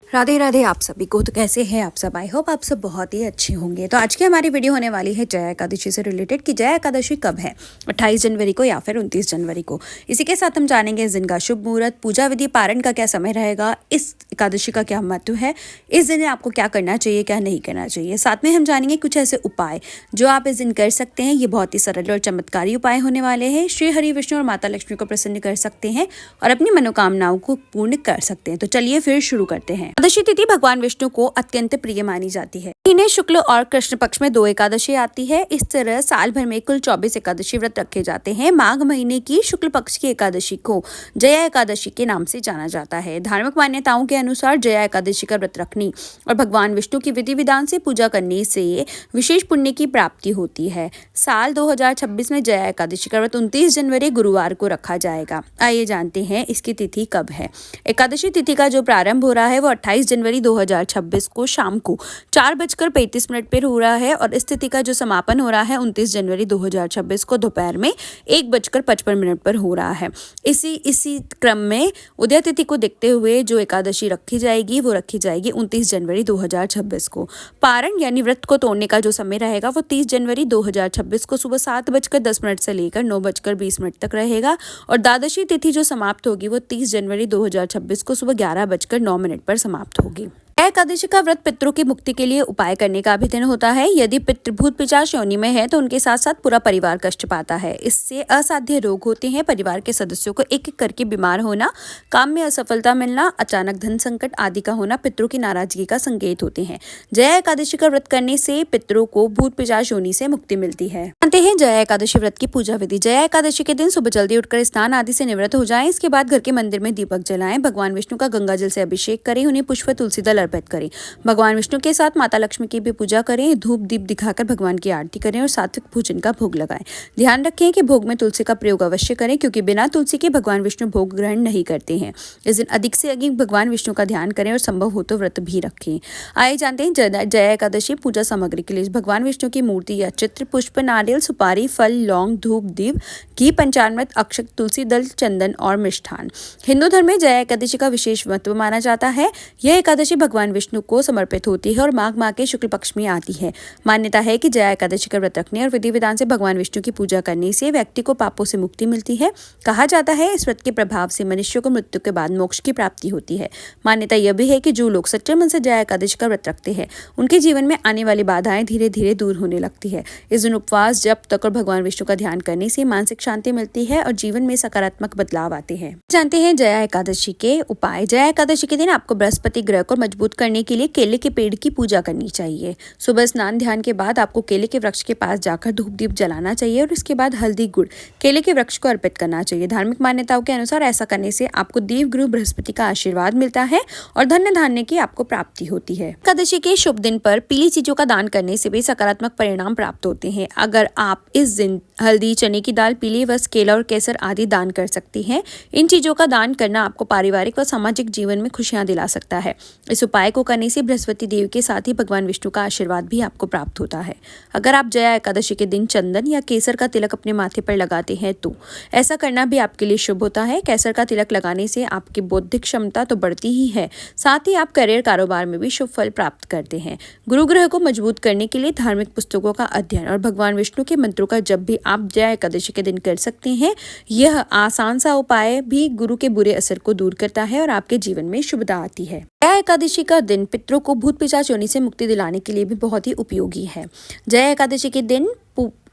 राधे राधे आप सभी को। तो कैसे हैं आप सब? आई होप आप सब बहुत ही अच्छे होंगे। तो आज की हमारी वीडियो होने वाली है जया एकादशी से रिलेटेड कि जया एकादशी कब है, 28 जनवरी को या फिर 29 जनवरी को। इसी के साथ हम जानेंगे इस दिन का शुभ मुहूर्त, पूजा विधि, पारण का क्या समय रहेगा, इस एकादशी का क्या महत्व है, इस दिन आपको क्या करना चाहिए क्या नहीं करना चाहिए। साथ में हम जानेंगे कुछ ऐसे उपाय जो आप इस दिन कर सकते हैं। ये बहुत ही सरल और चमत्कारी उपाय होने वाले हैं। श्री हरि विष्णु और माता लक्ष्मी को प्रसन्न कर सकते हैं और अपनी मनोकामनाओं को पूर्ण कर सकते हैं। तो चलिए फिर शुरू करते हैं। एकादशी तिथि भगवान विष्णु को अत्यंत प्रिय मानी जाती है। इन्हें शुक्ल और कृष्ण पक्ष में 2 एकादशी आती है। इस तरह साल भर में कुल 24 एकादशी व्रत रखे जाते हैं। माघ महीने की शुक्ल पक्ष की एकादशी को जया एकादशी के नाम से जाना जाता है। धार्मिक मान्यताओं के अनुसार जया एकादशी का व्रत रखने और भगवान विष्णु की विधि विधान से पूजा करने से विशेष पुण्य की प्राप्ति होती है। साल 2026 में जया एकादशी का व्रत 29 जनवरी गुरुवार को रखा जाएगा। आइए जानते हैं इसकी तिथि कब है। एकादशी तिथि का जो प्रारंभ हो रहा है वो 28 जनवरी 2026 को शाम को 4:35 पर हो रहा है और इस तिथि का जो समापन हो रहा है 29 जनवरी 2026 को दोपहर में 1:55 पर हो रहा है। इसी क्रम में उदय तिथि को देखते हुए जो एकादशी रखी जाएगी वो रखी जाएगी 29 जनवरी 2026 को। पारण यानी व्रत को तोड़ने का जो समय रहेगा वो 30 जनवरी 2026 को सुबह 7:10 से लेकर 9:20 तक रहेगा और द्वादशी तिथि जो समाप्त होगी वो 30 जनवरी 2026 को सुबह 11:09 पर समाप्त होगी। एकादशी का व्रत पितरों की मुक्ति के लिए उपाय करने का भी दिन होता है। यदि पितृ भूत पिशाच योनि में है तो उनके साथ साथ पूरा परिवार कष्ट पाता है। इससे असाध्य रोग होते हैं। परिवार के सदस्यों को एक एक करके बीमार होना, काम में असफलता मिलना, अचानक धन संकट आदि का होना पितरों की नाराजगी का संकेत होते हैं। जया एकादशी का व्रत करने से पितरों को भूत पिशाच योनि से मुक्ति मिलती है। जानते हैं जया एकादशी व्रत की पूजा विधि। जया एकादशी के दिन सुबह जल्दी उठकर स्नान आदि से निवृत्त हो जाएं। इसके बाद घर के मंदिर में दीपक जलाएं। भगवान विष्णु का गंगा जल से अभिषेक करें। उन्हें पुष्प तुलसी दल अर्पित करें। भगवान विष्णु के साथ माता लक्ष्मी की भी पूजा करें। धूप दीप दिखाकर भगवान की आरती करें और सात्विक भोजन का भोग लगाएं। ध्यान रखें कि भोग में तुलसी का प्रयोग अवश्य करें क्योंकि बिना तुलसी के भगवान विष्णु भोग ग्रहण नहीं करते हैं। इस दिन अधिक से अधिक भगवान विष्णु का ध्यान करें और संभव हो तो व्रत भी रखें। आइए जानते हैं जया एकादशी पूजा सामग्री के लिए भगवान विष्णु की मूर्ति या चित्र, पुष्प, नारियल, सुपारी, फल, लौंग, धूप, दीप, घी, पंचामृत, अक्षत, तुलसी दल, चंदन और मिष्ठान। हिंदू धर्म में जया एकादशी का विशेष महत्व माना जाता है। यह एकादशी भगवान विष्णु को समर्पित होती है और माघ माह के शुक्ल पक्ष में आती है। मान्यता है कि जया एकादशी का व्रत रखने और विधि विधान से भगवान विष्णु की पूजा करने से व्यक्ति को पापों से मुक्ति मिलती है। कहा जाता है इस व्रत के प्रभाव से मनुष्य को मृत्यु के बाद मोक्ष की प्राप्ति होती है। मान्यता यह भी है कि जो लोग सच्चे मन से जया एकादशी का व्रत रखते हैं उनके जीवन में आने वाली बाधाएं धीरे धीरे दूर होने लगती है। इस दिन उपवास, जप, तप और भगवान विष्णु का ध्यान करने से मानसिक शांति मिलती है और जीवन में सकारात्मक बदलाव आते हैं। जानते हैं जया एकादशी के उपाय। जया एकादशी के दिन आपको बृहस्पति ग्रह को मजबूत करने के लिए केले के पेड़ की पूजा करनी चाहिए। सुबह स्नान ध्यान के बाद आपको केले के वृक्ष के पास जाकर धूप दीप जलाना चाहिए और इसके बाद हल्दी गुड़ केले के वृक्ष को अर्पित करना चाहिए। धार्मिक मान्यताओं के अनुसार ऐसा करने से आपको देव गुरु बृहस्पति का आशीर्वाद मिलता है और धन्य धान्य की आपको प्राप्ति होती है। एकादशी के शुभ दिन पर पीली चीजों का दान करने से भी सकारात्मक परिणाम प्राप्त होते हैं। अगर आप इस दिन हल्दी, चने की दाल, पीली वस्त्र, केला और केसर आदि दान कर सकती हैं। इन चीजों का दान करना आपको पारिवारिक व सामाजिक जीवन में खुशियां दिला सकता है। इस उपाय को करने से बृहस्पति देव के साथ ही भगवान विष्णु का आशीर्वाद भी आपको प्राप्त होता है। अगर आप जया एकादशी के दिन चंदन या केसर का तिलक अपने माथे पर लगाते हैं तो ऐसा करना भी आपके लिए शुभ होता है। केसर का तिलक लगाने से आपकी बौद्धिक क्षमता तो बढ़ती ही है, साथ ही आप करियर कारोबार में भी शुभ फल प्राप्त करते हैं। गुरु ग्रह को मजबूत करने के लिए धार्मिक पुस्तकों का अध्ययन और भगवान विष्णु के मंत्रों का जप भी आप जया एकादशी के दिन कर सकते हैं। यह आसान सा उपाय भी गुरु के बुरे असर को दूर करता है और आपके जीवन में शुभता आती है। जया एकादशी का दिन पितरों को भूत पिशाच योनि से मुक्ति दिलाने के लिए भी बहुत ही उपयोगी है। जया एकादशी के दिन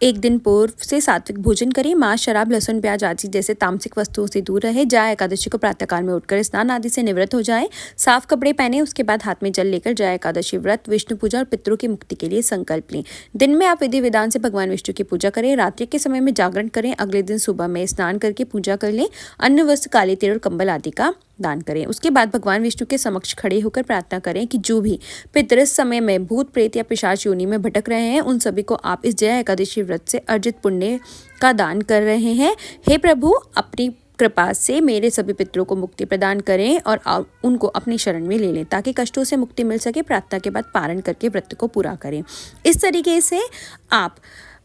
एक दिन पूर्व से सात्विक भोजन करें। मांस, शराब, लहसुन, प्याज आदि जैसे तामसिक वस्तुओं से दूर रहे। जया एकादशी को प्रातःकाल में उठकर स्नान आदि से निवृत्त हो जाएं। साफ कपड़े पहने, उसके बाद हाथ में जल लेकर जया एकादशी व्रत, विष्णु पूजा और पितरों की मुक्ति के लिए संकल्प लें। दिन में आप विधि विधान से भगवान विष्णु की पूजा करें। रात्रि के समय में जागरण करें। अगले दिन सुबह में स्नान करके पूजा कर लें। अन्न, वस्त्र, काले तिल और कंबल आदि का दान करें। उसके बाद भगवान विष्णु के समक्ष खड़े होकर प्रार्थना करें कि जो भी पितर इस समय में भूत प्रेत या पिशाच योनि में भटक रहे हैं उन सभी को आप इस जया एकादशी व्रत से अर्जित पुण्य का दान कर रहे हैं। हे प्रभु, अपनी कृपा से मेरे सभी पितरों को मुक्ति प्रदान करें और उनको अपनी शरण में ले लें ताकि कष्टों से मुक्ति मिल सके। प्रार्थना के बाद पारण करके व्रत को पूरा करें। इस तरीके से आप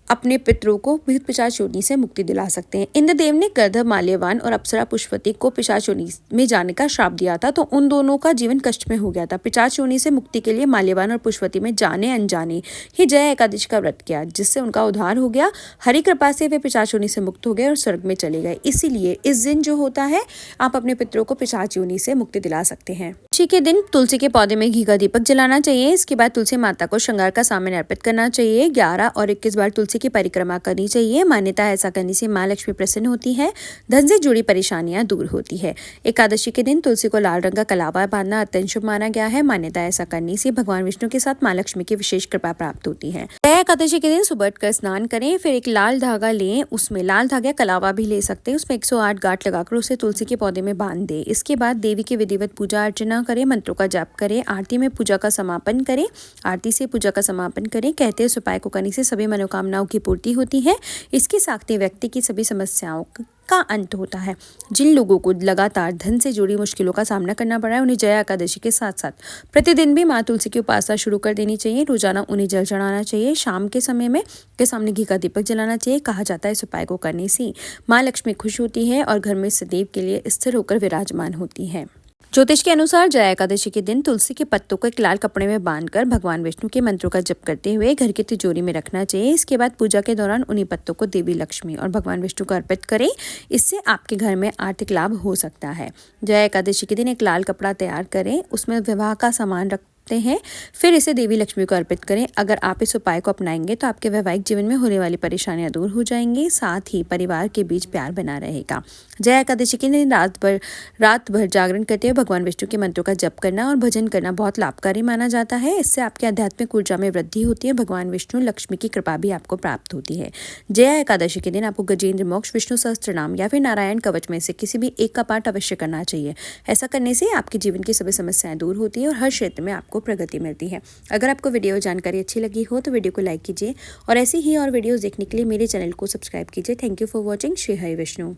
अपने पितरों को भूत पिशाच योनि से मुक्ति दिला सकते हैं। इंद्रदेव ने गंधर्व माल्यवान और अप्सरा पुष्पवती को पिशाच योनि में जाने का श्राप दिया था, तो उन दोनों का जीवन कष्ट में हो गया था। पिशाच योनि से मुक्ति के लिए माल्यवान और पुष्पवती में जाने अनजाने ही जया एकादशी का व्रत किया, जिससे उनका उद्धार हो गया। हरि कृपा से वे पिशाच योनि से मुक्त हो गए और स्वर्ग में चले गए। इसीलिए इस दिन जो होता है, आप अपने पितरों को पिशाच योनि से मुक्ति दिला सकते हैं। तुलसी के दिन तुलसी के पौधे में घी का दीपक जलाना चाहिए। इसके बाद तुलसी माता को श्रृंगार का सामान अर्पित करना चाहिए। 11 और 21 बार तुलसी की परिक्रमा करनी चाहिए। मान्यता है ऐसा करने से माँ लक्ष्मी प्रसन्न होती है, धन से जुड़ी परेशानियां दूर होती है। एकादशी के दिन तुलसी को लाल रंग का कलावा बांधना अत्यंत शुभ माना गया है। मान्यता है ऐसा करने से भगवान विष्णु के साथ माँ लक्ष्मी की विशेष कृपा प्राप्त होती है। एकादशी के दिन सुबह उठकर स्नान करें, फिर एक लाल धागा लें, उसमें लाल धागा कलावा भी ले सकते हैं, उसमें 108 गांठ लगाकर उसे तुलसी के पौधे में बांध दें। इसके बाद देवी की विधिवत पूजा अर्चना करें, मंत्रों का जाप करें, आरती में पूजा का समापन करें। आरती से पूजा का समापन करें। कहते हैं इस उपाय को करने से सभी मनोकामनाओं की पूर्ति होती है। इसके साथ ही व्यक्ति की सभी समस्याओं का अंत होता है। जिन लोगों को लगातार धन से जुड़ी मुश्किलों का सामना करना पड़ा है, उन्हें जया एकादशी के साथ साथ प्रतिदिन भी माँ तुलसी की उपासना शुरू कर देनी चाहिए। रोजाना उन्हें जल चढ़ाना चाहिए। शाम के समय में के सामने घी का दीपक जलाना चाहिए। कहा जाता है इस उपाय को करने से माँ लक्ष्मी खुश होती है और घर में सदैव के लिए स्थिर होकर विराजमान होती है। ज्योतिष के अनुसार जया एकादशी के दिन तुलसी के पत्तों को एक लाल कपड़े में बांधकर भगवान विष्णु के मंत्रों का जप करते हुए घर की तिजोरी में रखना चाहिए। इसके बाद पूजा के दौरान उन्हीं पत्तों को देवी लक्ष्मी और भगवान विष्णु को अर्पित करें। इससे आपके घर में आर्थिक लाभ हो सकता है। जया एकादशी के दिन एक लाल कपड़ा तैयार करें, उसमें विवाह का सामान रख हैं, फिर इसे देवी लक्ष्मी को अर्पित करें। अगर आप इस उपाय को अपनाएंगे तो आपके वैवाहिक जीवन में होने वाली परेशानियां दूर हो जाएंगी, साथ ही परिवार के बीच प्यार बना रहेगा। जया एकादशी के दिन रात भर जागरण करते हुए भगवान विष्णु के मंत्रों का जप करना और भजन करना बहुत लाभकारी माना जाता है। इससे आपके आध्यात्मिक ऊर्जा में वृद्धि होती है। भगवान विष्णु लक्ष्मी की कृपा भी आपको प्राप्त होती है। जया एकादशी के दिन आपको गजेंद्र मोक्ष, विष्णु सहस्त्रनाम या फिर नारायण कवच में से किसी भी एक का पाठ अवश्य करना चाहिए। ऐसा करने से आपके जीवन की सभी समस्याएं दूर होती है और हर क्षेत्र में आपको प्रगति मिलती है। अगर आपको वीडियो जानकारी अच्छी लगी हो तो वीडियो को लाइक कीजिए और ऐसी ही और वीडियोस देखने के लिए मेरे चैनल को सब्सक्राइब कीजिए। Thank you for watching. Shri Hari Vishnu.